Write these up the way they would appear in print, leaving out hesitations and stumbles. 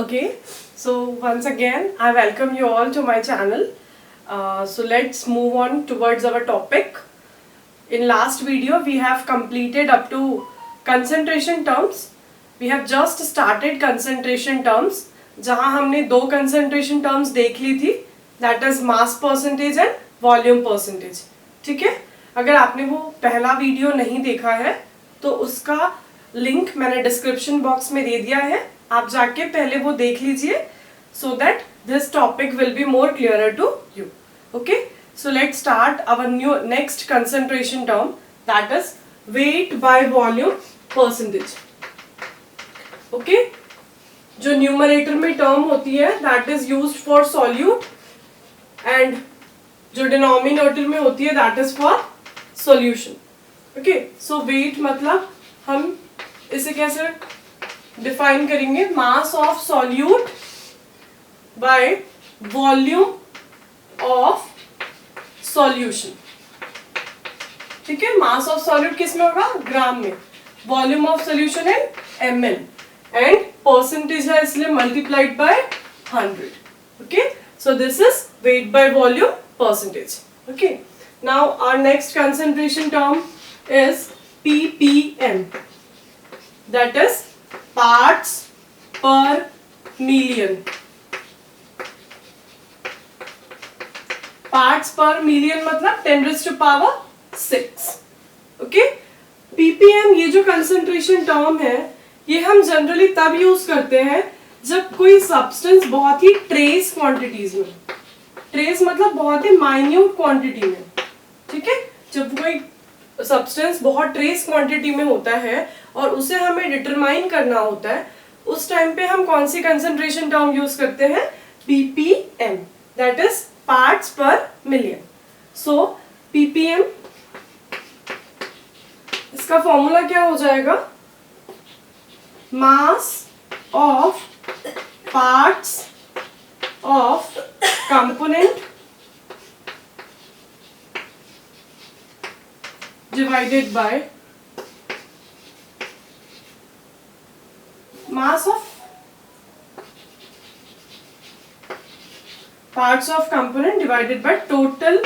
Okay, so once again, I welcome you all to my channel. So let's move on towards our topic. In last video, we have completed up to concentration terms. We have just started concentration terms, जहाँ हमने दो concentration terms देख ली थी, that is mass percentage and volume percentage. ठीक है? अगर आपने वो पहला वीडियो नहीं देखा है, तो उसका लिंक मैंने डिस्क्रिप्शन बॉक्स में दे दिया है. आप जाके पहले वो देख लीजिए so that this topic will be more clearer to you. Okay, so let's start our next concentration term, that is weight by volume percentage. Okay, जो न्यूमरेटर में टर्म होती है that is used for solute and जो denominator में होती है that is for solution. Okay, so weight मतलब हम इसे कैसे डिफाइन करेंगे, मास of solute by volume of solution. ठीक है, मास ऑफ सॉल्यूट किस में होगा, ग्राम में, volume of solution in ml and percentage है इसलिए multiplied by 100. Okay, so this is weight by volume percentage. Okay, now our next concentration term is ppm, that is parts per million. Parts per million मतलब 10 raised to power 6. Okay, ppm ये जो concentration term है ये हम generally तब use करते हैं जब कोई सब्सटेंस बहुत ही ट्रेस क्वांटिटीज में, ट्रेस मतलब बहुत ही माइन्यूट क्वांटिटी में. ठीक है, जब कोई सब्सटेंस बहुत ट्रेस क्वांटिटी में होता है और उसे हमें डिटरमाइन करना होता है, उस टाइम पे हम कौन सी कंसंट्रेशन टर्म यूज करते हैं, ppm, that is parts per million. So ppm, इसका फॉर्मूला क्या हो जाएगा, mass of parts of component divided by mass of parts of component divided by total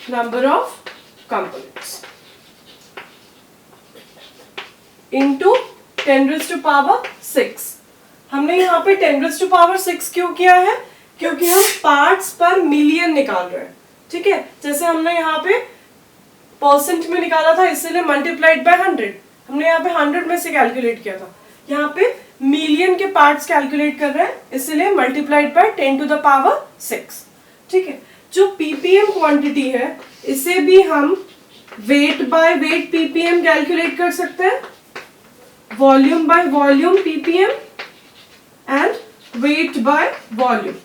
number of components into 10 raised to power 6. हमने यहाँ पे 10 raised to power 6 क्यों किया है, क्योंकि हम पार्ट्स पर मिलियन निकाल रहे हैं. ठीक है, जैसे हमने यहाँ पे परसेंट में निकाला था इसलिए मल्टीप्लाइड बाय 100, हमने यहाँ पे 100 में से कैलकुलेट किया था, यहाँ पे मिलियन के पार्ट्स कैलकुलेट कर रहे हैं इसलिए multiplied bye 10 to the power 6. ठीक है, जो ppm क्वांटिटी है इसे भी हम weight by weight ppm calculate कर सकते हैं, volume by volume ppm and weight by volume.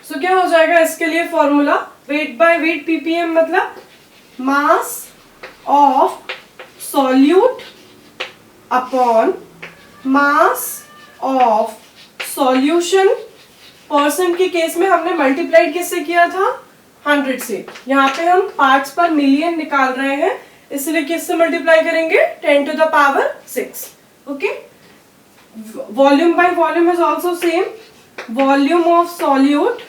So क्या हो जाएगा इसके लिए formula, weight by weight ppm मतलब mass of solute upon mass of solution. Percent के केस में हमने मल्टीप्लाइड किससे किया था, 100 से. यहाँ पे हम पार्ट्स पर मिलियन निकाल रहे हैं इसलिए किससे मल्टीप्लाई करेंगे, 10 to the power 6. Okay, volume by volume is also same, volume of solute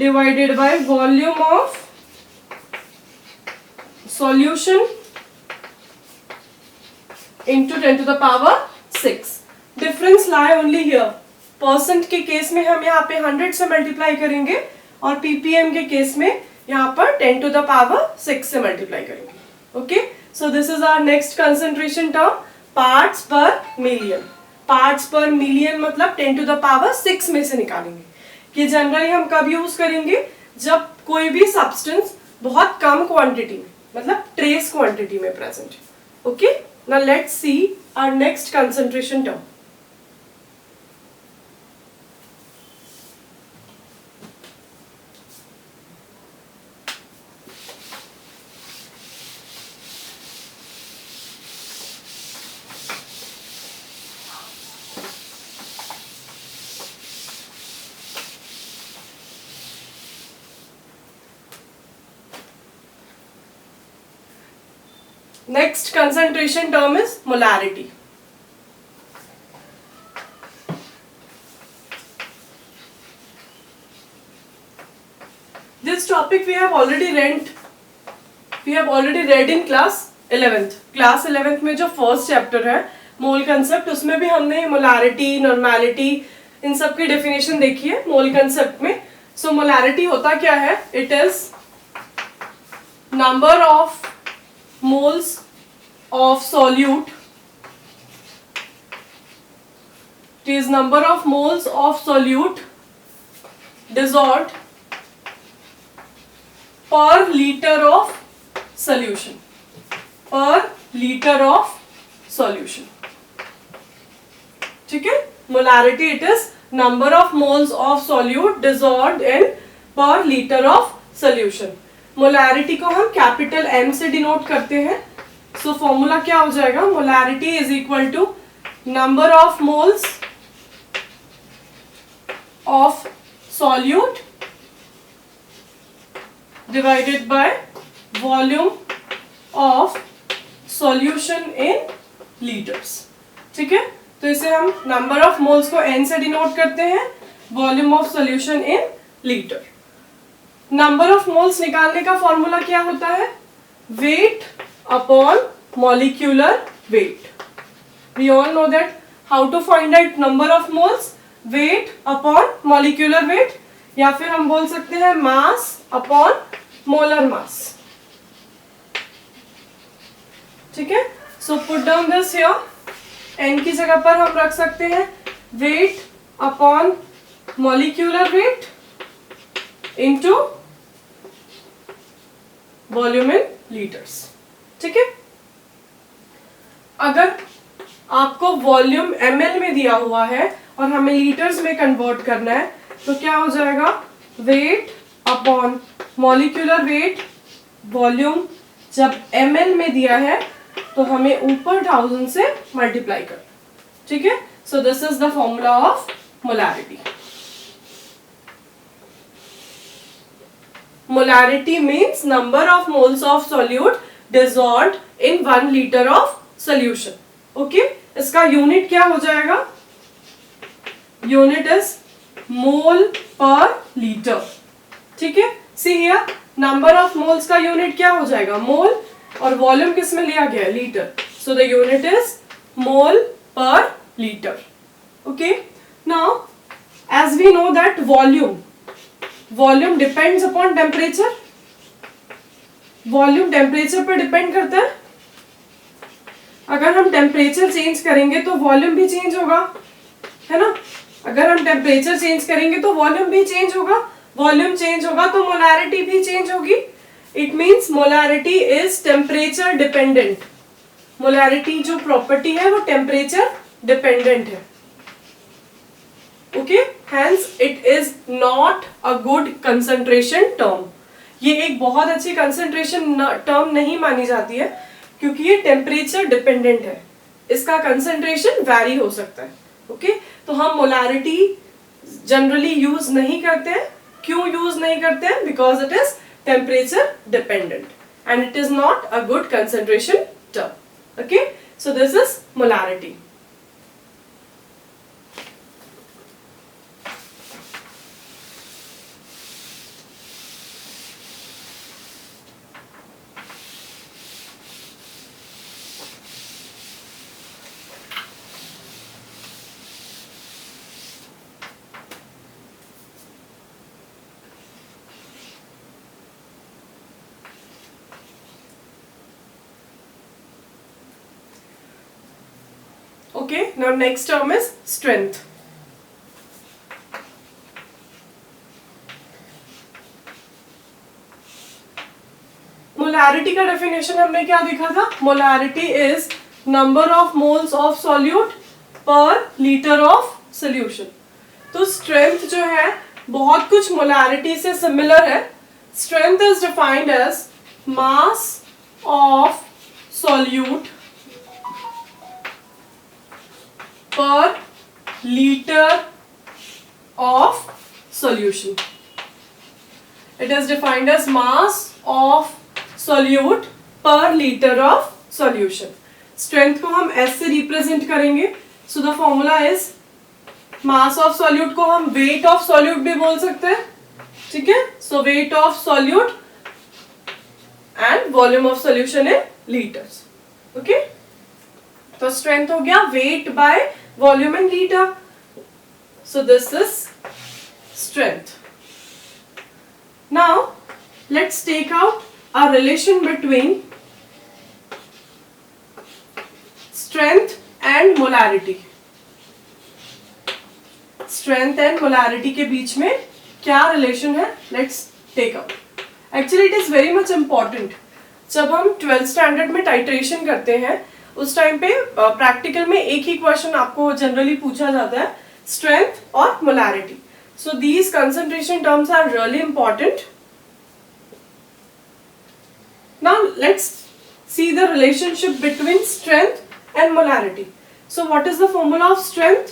divided by volume of solution into 10 to the power 6. Difference lie only here. Percent के case में हम यहाँ पे 100 से मल्टीप्लाई करेंगे और ppm के केस में यहाँ पर 10 to the power 6 से मल्टीप्लाई करेंगे. Okay, so this is our next concentration term, parts per million. Parts per million मतलब 10 to the power 6 में से निकालेंगे. कि जनरली हम कब यूज करेंगे, जब कोई भी सब्सटेंस बहुत कम क्वांटिटी में मतलब ट्रेस क्वांटिटी में प्रेजेंट है. Okay, now let's see our next concentration term. Next concentration term is molarity. This topic we have already read in class 11th. Class 11th में जो फर्स्ट चैप्टर है मोल concept, उसमें भी हमने मोलारिटी, नॉर्मेलिटी, इन सब की डेफिनेशन देखी है मोल कंसेप्ट में. सो मोलारिटी होता क्या है? It is number of moles of solute. It is number of moles of solute dissolved per liter of solution. Per liter of solution. ठीक है? Molarity, it is number of moles of solute dissolved in per liter of solution. Molarity को हम capital M से denote करते हैं. So formula क्या हो जाएगा? Molarity is equal to number of moles of solute divided by volume of solution in liters. ठीक है? तो इसे हम नंबर ऑफ मोल्स को n से डिनोट करते हैं, volume of solution in litre. Number of moles निकालने का फॉर्मूला क्या होता है? Weight upon molecular weight. We all know that how to find out number of moles. Weight upon molecular weight, या फिर हम बोल सकते हैं मास अपॉन मोलर मास. ठीक है? So put down this here. N की जगह पर हम रख सकते हैं weight upon molecular weight into volume in litres. ठीक है? अगर आपको वॉल्यूम ml में दिया हुआ है और हमें लीटर्स में कन्वर्ट करना है, तो क्या हो जाएगा? Wait upon molecular wait, volume जब ml में दिया है तो हमें ऊपर 1000 से मल्टीप्लाई कर. ठीक है? सो this is the formula of molarity. Molarity means number of moles of solute dissolved in 1 litre of solution. Okay, इसका यूनिट क्या हो जाएगा? Unit is mole per litre. ठीक है? See here, number of moles का यूनिट क्या हो जाएगा? मोल, और वॉल्यूम किस में लिया गया है? Litre. So the unit is mole per litre. Okay, now as we know that volume depends upon temperature. Volume temperature पर डिपेंड करता है. अगर हम टेम्परेचर चेंज करेंगे तो वॉल्यूम भी चेंज होगा, है ना? अगर हम टेम्परेचर चेंज करेंगे तो वॉल्यूम भी चेंज होगा. वॉल्यूम चेंज होगा तो मोलारिटी भी चेंज होगी. It means molarity is temperature dependent. Molarity जो प्रॉपर्टी है वो टेम्परेचर डिपेंडेंट है. Okay, hence it is not a good concentration term. ये एक बहुत अच्छी कंसंट्रेशन टर्म नहीं मानी जाती है क्योंकि ये टेम्परेचर डिपेंडेंट है. इसका कंसंट्रेशन वैरी हो सकता है. ओके, तो हम मोलारिटी जनरली यूज नहीं करते हैं. क्यों यूज नहीं करते हैं? Because it is temperature dependent and it is not a good concentration term. Okay, so this is molarity. Okay, now next term is strength. Molarity का डेफिनेशन हमने क्या देखा था? Molarity is number of moles of solute per litre of solution. तो strength जो है बहुत कुछ मोलारिटी से सिमिलर है. Strength is defined as mass of solute per liter of solution. It is defined as mass of solute per liter of solution. Strength को हम S से represent करेंगे. So the formula is mass of solute को हम weight of solute भी बोल सकते हैं. ठीक है. So weight of solute and volume of solution in litres. Okay, तो स्ट्रेंथ हो गया weight by volume in litre. So this is strength. Now let's take out a relation between strength and molarity. Strength and molarity के बीच में क्या relation है, let's take out. Actually it is very much important. जब हम 12th standard में titration करते हैं उस टाइम पे प्रैक्टिकल में एक ही क्वेश्चन आपको जनरली पूछा जाता है, स्ट्रेंथ और molarity. So these concentration terms are really important. Now let's see the relationship between strength and molarity. So what is the formula of strength?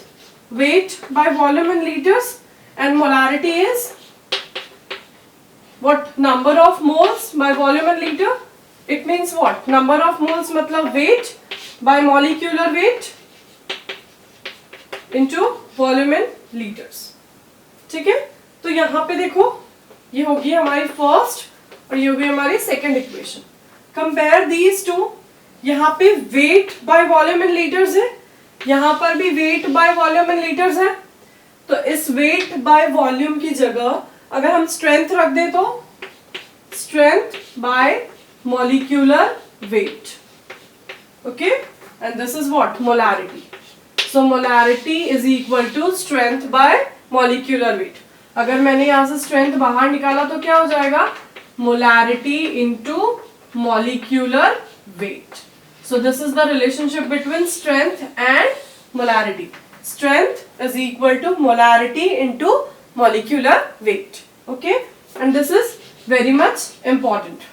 Weight by volume in liters, and molarity is what? Number of moles by volume in liter. It means what? Number of moles मतलब weight by molecular weight into volume in liters. ठीक है, तो यहाँ पे देखो ये होगी हमारी फर्स्ट और ये होगी हमारी second equation. Compare these two. यहाँ पे wait by volume in litres है, यहाँ पर भी wait by volume in litres है. तो इस वेट बाय वॉल्यूम की जगह अगर हम स्ट्रेंथ रख दे तो strength by molecular weight. Okay, and this is what? Molarity. So molarity is equal to strength by molecular weight. अगर मैंने यहाँ से स्ट्रेंथ बाहर निकाला तो क्या हो जाएगा? molarity into molecular weight. So this is the relationship between strength and molarity. Strength is equal to molarity into molecular weight. Okay, and this is very much important.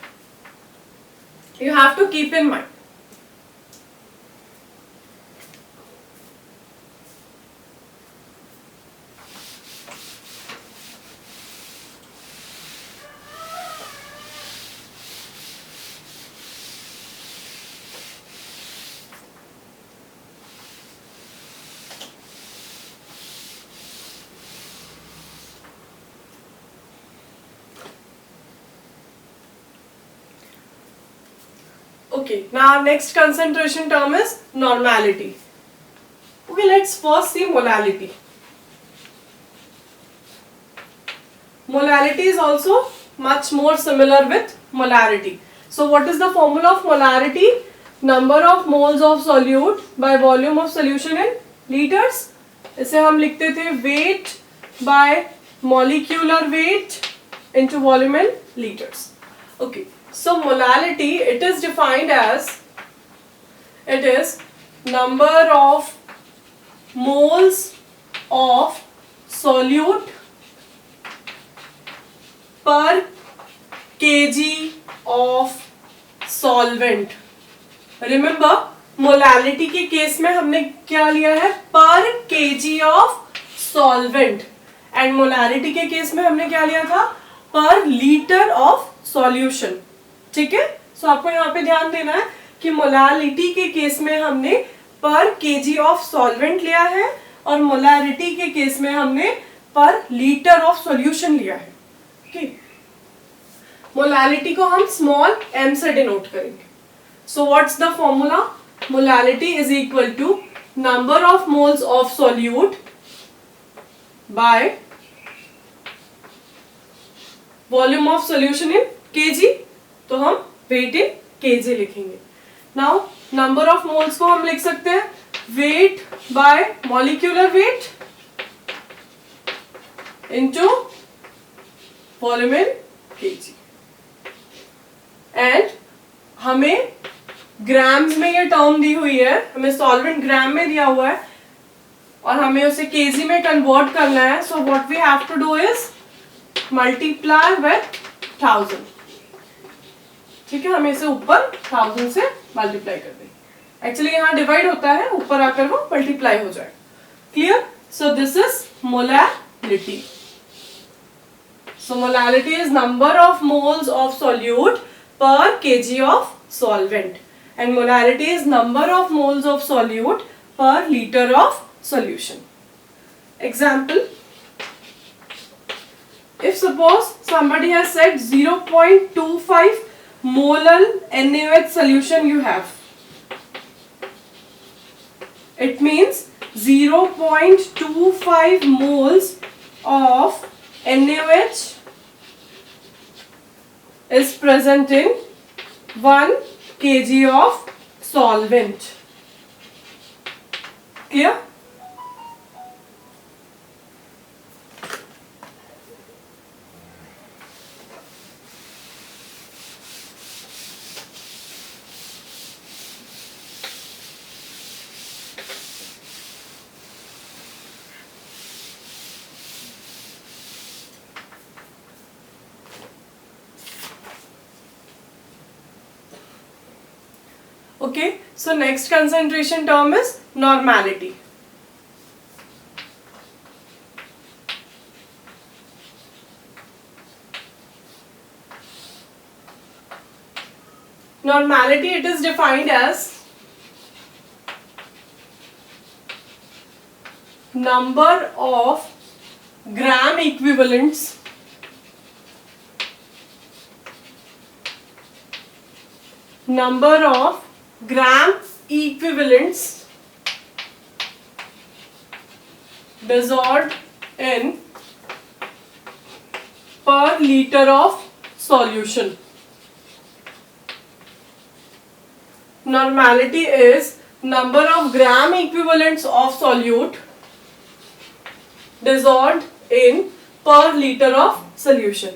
You have to keep in mind. Okay, now next concentration term is normality. Okay, let's first see molality. Molality is also much more similar with molarity. So what is the formula of molarity? Number of moles of solute by volume of solution in liters. इसे हम लिखते थे weight by molecular weight into volume in liters. Okay. So molality, it is defined as, it is number of moles of solute per kg of solvent. Remember, molality के case में हमने क्या लिया है? पर kg of solvent. And molarity के case में हमने क्या लिया था? पर लीटर of solution. ठीक है, सो आपको यहाँ पे ध्यान देना है कि मोलारिटी के केस में हमने पर केजी ऑफ सॉल्वेंट लिया है और मोलारिटी के केस में हमने पर लीटर ऑफ सॉल्यूशन लिया है. ठीक, मोलारिटी को हम स्मॉल m से डिनोट करेंगे. So what's the formula? Molarity is equal to number of moles of solute by volume of solution in KG. तो हम वेट इन केजी लिखेंगे. नाउ नंबर ऑफ मोल्स को हम लिख सकते हैं weight by molecular weight into volume in KG. And हमें grams में ये टर्म दी हुई है, हमें सॉल्वेंट ग्राम में दिया हुआ है और हमें उसे केजी में कन्वर्ट करना है. So what we have to do is multiply with 1000. ठीक है, हमें इसे ऊपर 1000 से मल्टीप्लाई कर देंगे. एक्चुअली यहाँ डिवाइड होता है, ऊपर आकर वो मल्टीप्लाई हो जाएगा. Clear? So this is molarity. So molarity is number of moles of solute per KG of solvent and molarity is number of moles of solute per litre of solution. Example, if suppose somebody has said 0.25 molar NaOH solution you have, it means 0.25 moles of NaOH is present in 1 kg of solvent. Clear? Okay, so next concentration term is normality. Normality, it is defined as number of gram equivalents dissolved in per liter of solution. Normality is number of gram equivalents of solute dissolved in per liter of solution.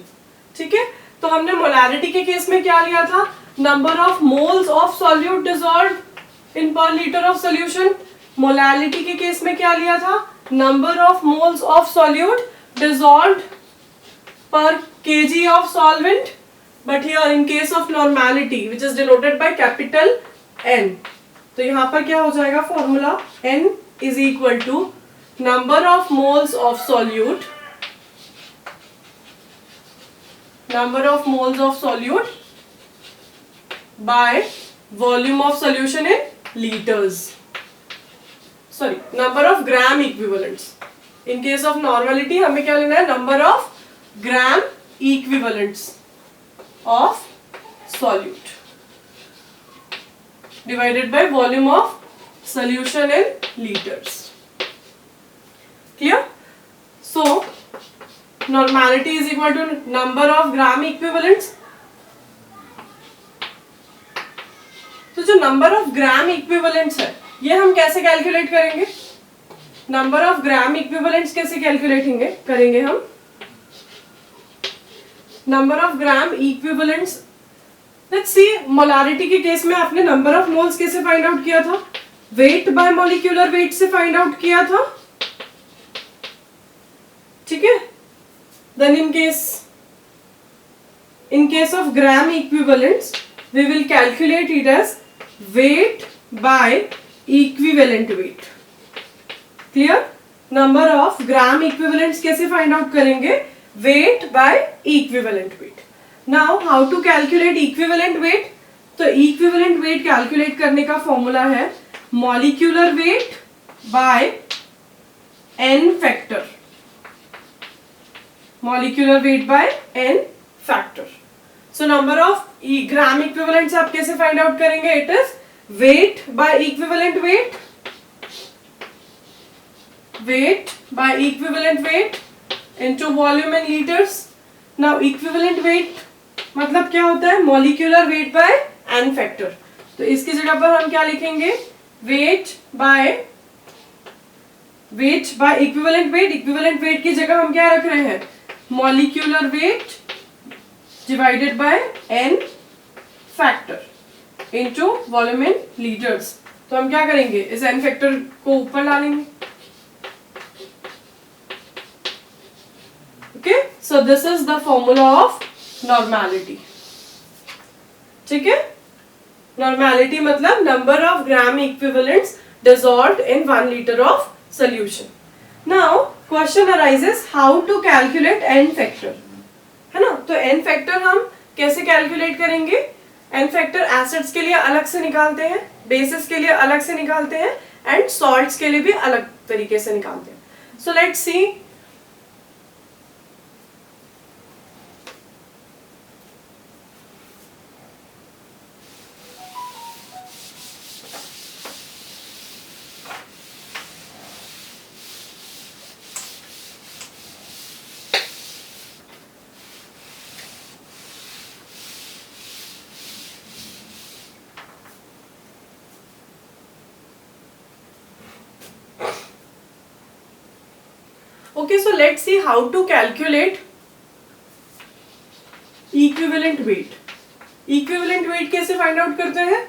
ठीक है, तो हमने molarity के case में क्या लिया था? Number of moles of solute dissolved इन पर लीटर ऑफ सॉल्यूशन. मोलैरिटी के केस में क्या लिया था? Number of moles of solute dissolved per kg of solvent. But here in case of normality, which is denoted by capital N, तो यहाँ पर क्या हो जाएगा formula? N is equal to number of moles of solute, by volume of solution in liters. Sorry, number of gram equivalents. In case of normality हमें क्या लेना है? Number of gram equivalents of solute divided by volume of solution in liters. Clear? So normality is equal to number of gram equivalents. तो जो number of gram equivalents है ये हम कैसे कैलकुलेट करेंगे? नंबर ऑफ ग्राम इक्विवेलेंट्स कैसे calculate करेंगे हम? Number of gram equivalents, let's see molarity के केस में आपने नंबर ऑफ मोल्स कैसे फाइंड आउट किया था? वेट बाय मॉलिक्यूलर वेट से फाइंड आउट किया था. ठीक है, then in case of gram equivalents we will calculate it as weight by equivalent weight. Clear? Number of gram equivalents कैसे find out करेंगे? Weight by equivalent weight. Now how to calculate equivalent weight? तो equivalent weight calculate करने का formula है molecular weight by n factor. Molecular weight by n factor. So number of gram equivalents आप कैसे find out करेंगे? It is weight by equivalent weight. Weight by equivalent weight into volume in liters. Now equivalent weight मतलब क्या होता है? Molecular weight by n factor. तो इसकी जगह पर हम क्या लिखेंगे? Weight by equivalent weight. Equivalent weight की जगह हम क्या रख रहे हैं? Molecular weight divided by n factor into volume in liters. तो हम क्या करेंगे? इस n factor को ऊपर डालेंगे. Okay, so this is the formula of normality. ठीक है? Normality मतलब number of gram equivalents dissolved in 1 liter of solution. Now question arises how to calculate n factor. है ना? तो n फैक्टर हम कैसे कैलकुलेट करेंगे? n फैक्टर एसिड्स के लिए अलग से निकालते हैं, बेसिस के लिए अलग से निकालते हैं एंड सॉल्ट्स के लिए भी अलग तरीके से निकालते हैं. So let's see Okay, so let's see how to calculate equivalent weight. Equivalent weight कैसे find out करते हैं?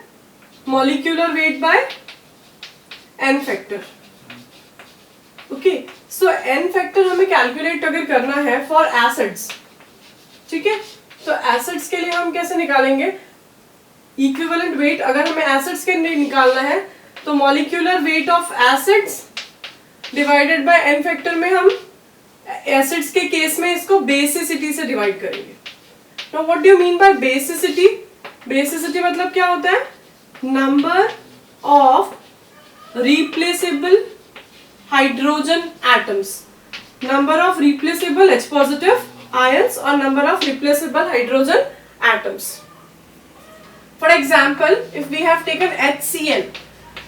Molecular weight by n factor. Okay, so n factor हमें calculate अगर करना है for acids, ठीक है? तो acids के लिए हम कैसे निकालेंगे? Equivalent weight अगर हमें acids के लिए निकालना है तो molecular weight of acids divided by n factor में हम acids के केस में इसको basicity से divide करेंगे. Now what do you mean by basicity? Basicity मतलब क्या होता है? Number of replaceable hydrogen atoms. Number of replaceable H positive ions or number of replaceable hydrogen atoms. For example, if we have taken HCl,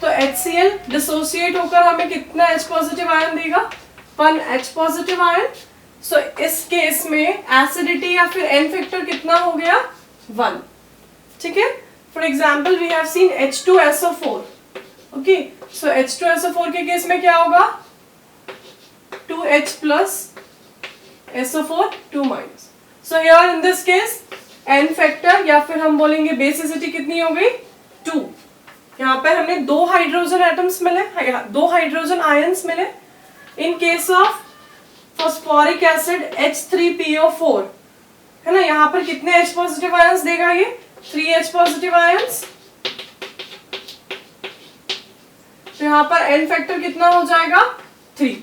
तो HCl dissociate होकर हमें कितना H positive ion देगा? 1 H positive ion. So इस case में acidity या फिर n factor कितना हो गया? 1. ठीक है? For example, we have seen H2SO4. Okay, so H2SO4 के केस में क्या होगा? 2H plus SO4 2 minus. So here in this case n factor या फिर हम बोलेंगे basicity कितनी हो गई? 2. यहाँ पर हमने 2 हाइड्रोजन एटम्स मिले, 2 हाइड्रोजन आयंस मिले. इन case of phosphoric acid H3PO4 है ना, यहाँ पर कितने H पॉजिटिव आयंस देगा ये? 3H positive ions. तो यहाँ पर n फैक्टर कितना हो जाएगा? 3.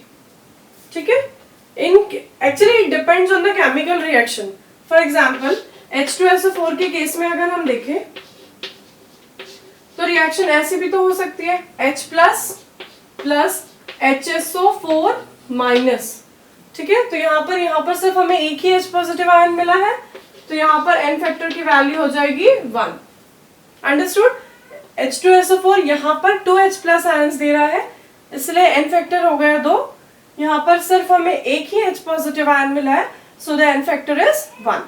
ठीक है? In actually it depends on the chemical reaction. For example H2SO4 के केस में अगर हम देखें तो रिएक्शन ऐसी भी तो हो सकती है, H प्लस HSO4 माइनस. ठीक है, तो यहाँ पर सिर्फ हमें एक ही H पॉजिटिव आयन मिला है, तो यहाँ पर n फैक्टर की वैल्यू हो जाएगी 1. अंडरस्टूड? H2SO4 यहाँ पर 2H प्लस आयंस दे रहा है, इसलिए n फैक्टर हो गया 2. यहाँ पर सिर्फ हमें एक ही H पॉजिटिव आयन मिला है, so the n factor is 1.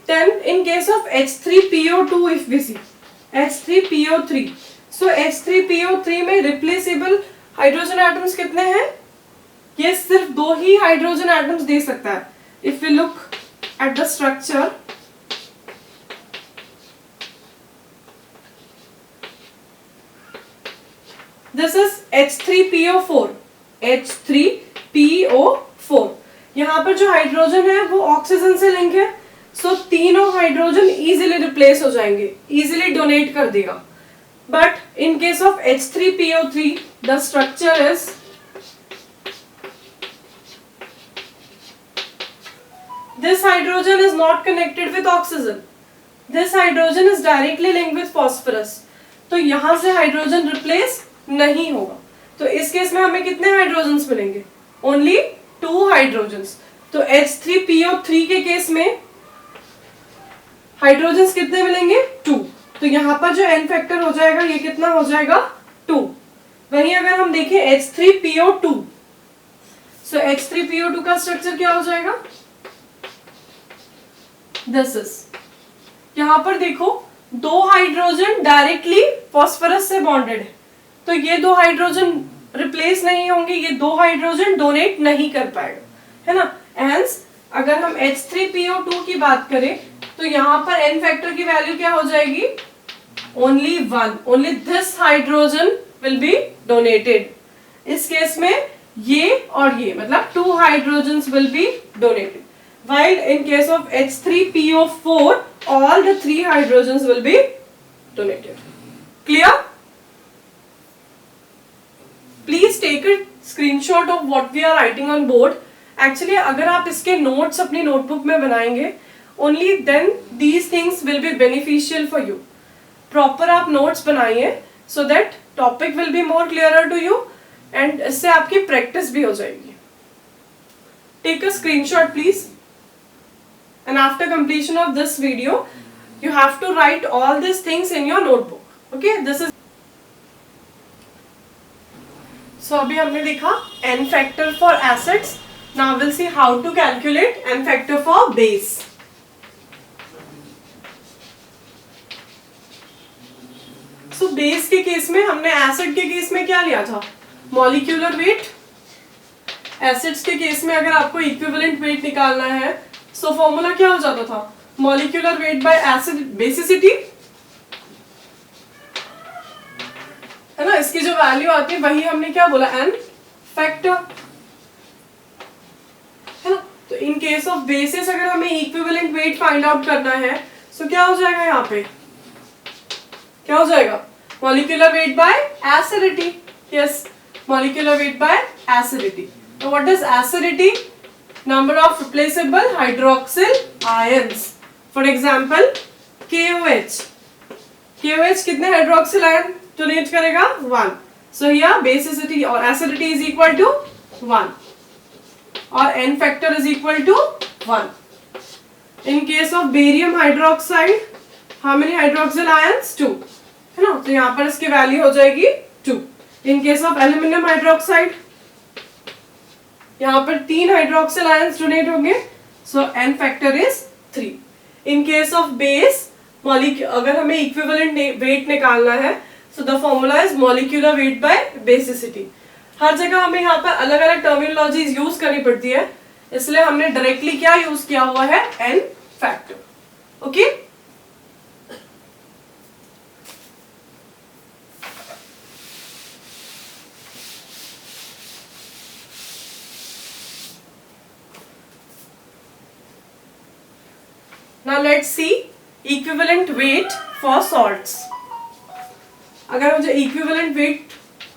Then in case of H3PO2 if we see H3PO3, so H3PO3 में replaceable हाइड्रोजन एटम्स कितने हैं? ये सिर्फ 2 ही हाइड्रोजन एटम्स दे सकता है. If we look at the structure, this is H3PO4. H3PO4. यहाँ पर जो हाइड्रोजन है वो ऑक्सीजन से लिंक है, सो तीनों हाइड्रोजन इजीली रिप्लेस हो जाएंगे, इजीली डोनेट कर देगा. But in case of H3PO3 the structure is this hydrogen is not connected with oxygen. This hydrogen is directly linked with phosphorus. तो यहाँ से हाइड्रोजन रिप्लेस नहीं होगा. तो इस केस में हमें कितने हाइड्रोजन्स मिलेंगे? Only 2 hydrogens. तो H3PO3 के केस में हाइड्रोजन्स कितने मिलेंगे? 2. तो यहाँ पर जो n फैक्टर हो जाएगा ये कितना हो जाएगा? 2. वहीं अगर हम देखें H3PO2, सो H3PO2 का स्ट्रक्चर क्या हो जाएगा? दिस इज, यहाँ पर देखो 2 हाइड्रोजन डायरेक्टली फॉस्फोरस से बॉन्डेड है, तो ये 2 हाइड्रोजन रिप्लेस नहीं होंगे, ये 2 हाइड्रोजन डोनेट नहीं कर पाएगा, है ना. हेंस अगर हम H3PO2 की बात करें तो यहाँ पर n फैक्टर की वैल्यू क्या हो जाएगी? Only 1. Only this hydrogen will be donated. इस केस में ये और ये मतलब 2 hydrogens will be donated. While in case of H3PO4 all the 3 hydrogens will be donated. Clear? Please take a screenshot of what we are writing on board. Actually अगर आप इसके notes अपनी notebook में बनाएंगे, only then these things will be beneficial for you. Proper आप notes बनाइए so that topic will be more clearer to you and इससे आपकी practice भी हो जाएगी. Take a screenshot please. And after completion of this video, you have to write all these things in your notebook. Okay, this is. So अभी हमने देखा n factor for acids. Now we'll see how to calculate n factor for base. So base के case में हमने acid के case में क्या लिया था? मॉलिक्यूलर वेट, एसिड्स के केस में अगर आपको इक्विवेलेंट वेट निकालना है सो फॉर्मूला क्या हो जाता था, molecular weight bye acid basicity, है ना। इसकी जो वैल्यू आती है वही हमने क्या बोला, n फैक्टर, है ना। तो इन केस ऑफ बेसिस अगर हमें इक्विवेलेंट वेट फाइंड आउट करना है सो क्या हो जाएगा, यहाँ पे क्या हो जाएगा, molecular weight by acidity, yes, molecular weight by acidity. तो what is acidity, number of replaceable hydroxyl ions, for example KOH, KOH कितने हाइड्रोक्सिल आयन डोनेट करेगा, 1, सो हियर बेसिसिटी और एसिडिटी इज इक्वल टू 1 और n factor is equal to 1। In case of barium hydroxide how many hydroxyl ions, 2, है ना, तो यहाँ पर इसकी वैल्यू हो जाएगी 2। In case of aluminium hydroxide यहाँ पर 3 हाइड्रोक्सिल आयंस डोनेट होंगे, so n factor is 3। In case of base अगर हमें इक्विवेलेंट वेट निकालना है so the formula is molecular weight by basicity. हर जगह हमें यहाँ पर अलग अलग टर्मिनोलॉजीज यूज करनी पड़ती है, इसलिए हमने डायरेक्टली क्या यूज किया हुआ है, n factor, okay. Now let's see equivalent weight for salts. अगर मुझे equivalent weight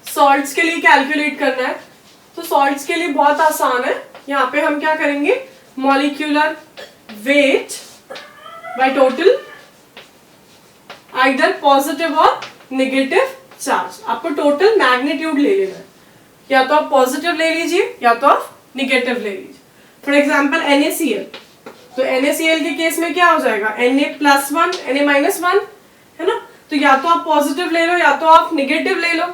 salts के लिए कैलकुलेट करना है तो salts के लिए बहुत आसान है। यहाँ पे हम क्या करेंगे, molecular weight by total either positive और negative charge। आपको total magnitude ले लेना है, या तो आप positive ले लीजिए या तो आप negative ले लीजिए। For example NaCl, तो NaCl के केस में क्या हो जाएगा, Na+1 Na-1, है ना। तो या तो आप पॉजिटिव ले लो या तो आप निगेटिव ले लो,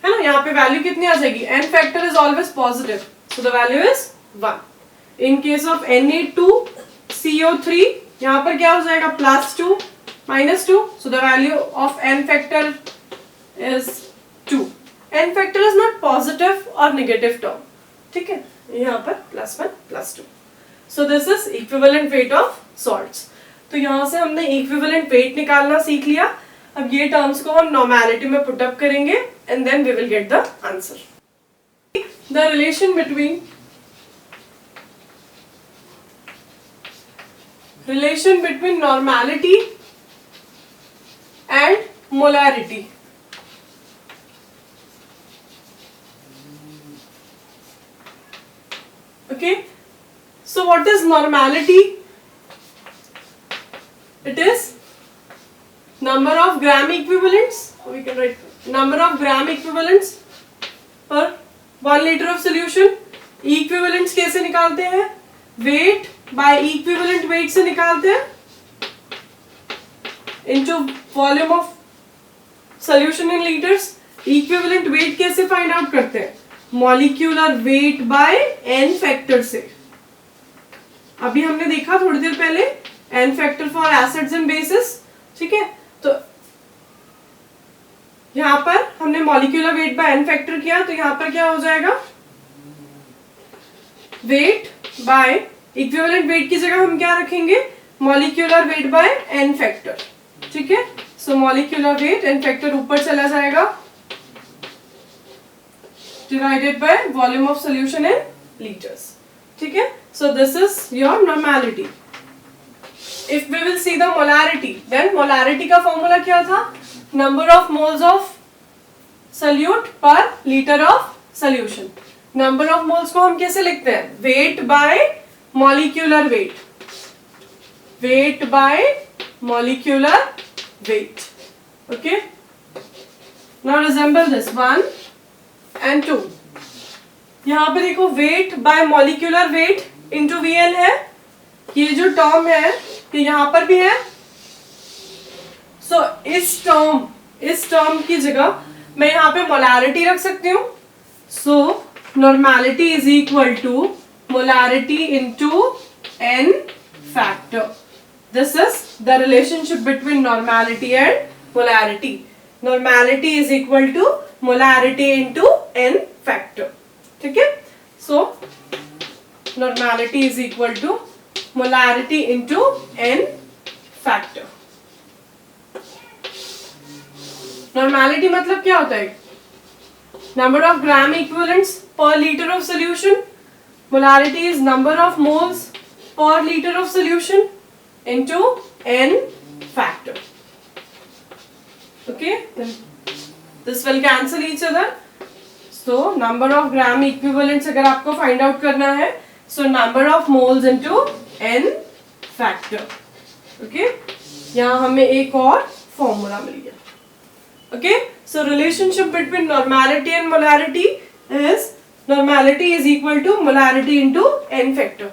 है ना। यहाँ पे वैल्यू कितनी आ जाएगी, n factor is always positive, so the value is 1। In case of Na2CO3 यहाँ पर क्या हो जाएगा, +2 -2, so the value of n factor is 2। n factor is not positive और निगेटिव टर्म, ठीक है, यहाँ पर +1 +2। So this is equivalent weight of salts। तो यहाँ से हमने equivalent weight निकालना सीख लिया। अब ये टर्म्स को हम नॉर्मेलिटी में पुट अप करेंगे and then we will get the answer. The relation between normality and molarity. Okay, so what is normality? It is number of gram equivalents, we can write number of gram equivalents per 1 liter of solution। equivalents कैसे निकालते हैं, weight by equivalent weight से निकालते हैं into volume of solution in liters। equivalent weight कैसे find out करते हैं, molecular weight by n factor से। अभी हमने देखा थोड़ी देर पहले n factor for acids and bases, ठीक है। तो यहाँ पर हमने molecular weight bye n factor किया, तो यहाँ पर क्या हो जाएगा, वेट बाय इक्विवेलेंट वेट की जगह हम क्या रखेंगे, molecular weight bye n factor, ठीक है। सो मॉलिक्यूलर वेट n फैक्टर ऊपर चला जाएगा divided by volume of solution in litres, ठीक है। So this is your normality। If we will see the molarity, then molarity का फॉर्मूला क्या था, number of moles of solute per liter of solution। number of moles को हम कैसे लिखते हैं, weight by molecular weight, weight by molecular weight, okay। now resemble this 1 and 2। यहाँ पे देखो weight by molecular weight into VL है, ये जो टर्म है ये यहाँ पर भी है। सो इस टर्म की जगह मैं यहाँ पे मोलैरिटी रख सकती हूँ। So normality is equal to molarity into n factor. This is the relationship between normality and molarity. Normality is equal to molarity into n factor, ठीक है। So normality is equal to molarity into n factor. Normality मतलब क्या होता है? Number of gram equivalents per litre of solution. Molarity is number of moles per litre of solution into n factor. Okay, then this will cancel each other. So number of gram equivalents अगर आपको find out करना है, so number of moles into n factor. Okay, यहाँ हमें एक और formula मिल गया. Okay, so relationship between normality and molarity is normality is equal to molarity into n factor.